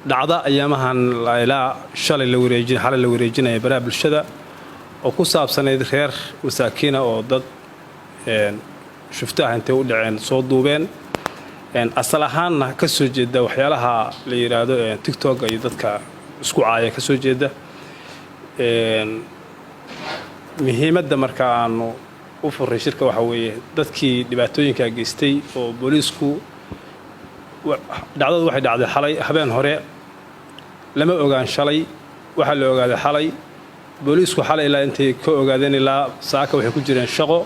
dhacda ayaamahan ilaa shalay la wareejin xalay la wareejinaya baraha bulshada oo ku saabsaneyd reer masaakiina oo dad shuftaha intay u dhaceen soo duubeen asal ahaanna ka soo jeeda waxyaalaha la yiraahdo TikTok iyo dadka isku caaya ka soo jeeda muhiimadda marka aanu u furay shirka waxa weeye dadkii dhibaatooyinka geystay oo booliisku dhacdadu waxay dhacday xalay habeen hore lama ogaan shalay waxa la ogaaday xalay booliisku xalay ilaa intay ka ogaadeen ilaa saaka waxay ku jireen shaqo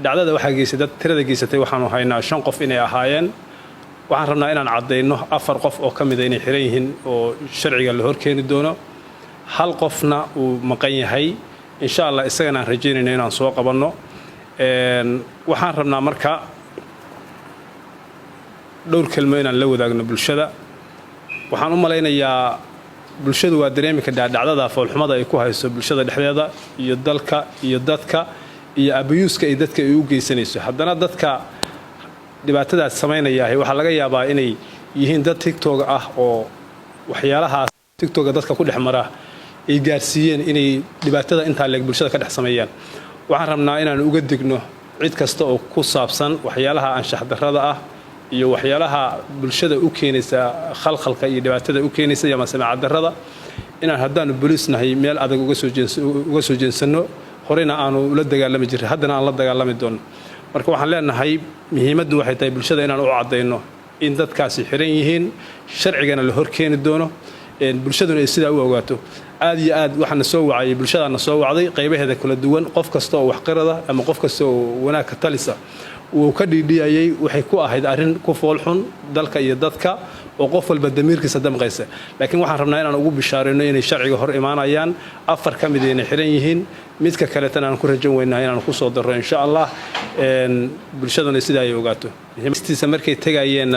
dhacdada waxa geysay dad tirada geysatay waxaanu haynaa 5 qof inay ahaayeen waxaan rabnaa inaan cadeyno 4 qof oo kamid ah inay xiran yihiin oo sharciga la horkeeni doono hal qofna uu maqan yahay insha Allah isagana aan rajeynayno inaan soo qabanno waxaan rabnaa marka dhowr kelmo inaan la wadaagno bulshada waxaan u maleynayaa bulshadu waa dareemi ka dhacdada foolxumada ay ku hayso bulshada dhexdeeda iyo dalka iyo dadka iyo abiyuuska ay dadka ay u geysanayso haddana dadka dhibaatada sameynaya waxa laga yaabaa inay yihiin dad TikTok ah oo waxyaalaha TikTok dadka ku dhexmara ay gaarsiiyeen inay dhibaatada inta leeg bulshada ka dhex sameeyaan waxaan rabnaa inaan uga digno cid kasta oo ku saabsan waxyaalaha anshax darrada ah iyo waxyaalaha bulshada u keenaysa khalkhalka iyo dhibaatada u keenaysa ama samaac darrada inaan haddaan booliisnahay meel adag uga soo jeensano horena aanu la dagaalami jiray haddana aan la dagaalami doono marka waxaan leenahay muhiimaddu waxay tahay bulshada inaan u cadeyno in dadkaasi xiran yihiin sharcigana la horkeeni doono bulshaduna ay sidaa u ogaato aad iyo aad waxaan soo wacay bulshadana soo wacday qaybaheeda kala duwan qof kasta oo wax qirada ama qof kasta oo wanaag ka talisa uu ka dhidhiyay waxay ku ahayd arin ku foolxun dalka iyo dadka oo qof walba damiirkiisa damqaysa laakiin waxaan rabnaa inaan ugu bishaareyno inay sharciga hor imaanayaan 4 kamid ah inay xiran yihiin midka kale tan aan ku rajan weynahay inaan ku soo daro insha Allah bulshaduna sidaa ay ogaato muhiimadiisa markay tagayeen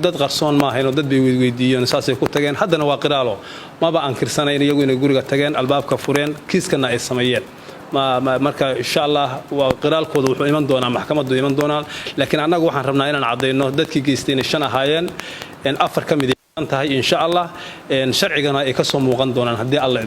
dad qarsoon ma ahayn oo dad bay weydiiyeen saasay ku tageen haddana waa qiraalo maba ankirsanayn iyagu inay guriga tageen albaabka fureen kiiskana ay sameeyeen marka insha Allah waa qiraalkooda wuxuu iman doonaa maxkamaddu iman doonaa laakiin anagu waxaan rabnaa inaan cadeyno dadkii geystay 5 ahaayeen 4 kamid ah tahay insha Allah sharcigana ay ka soo muuqan doonaan hadii Allah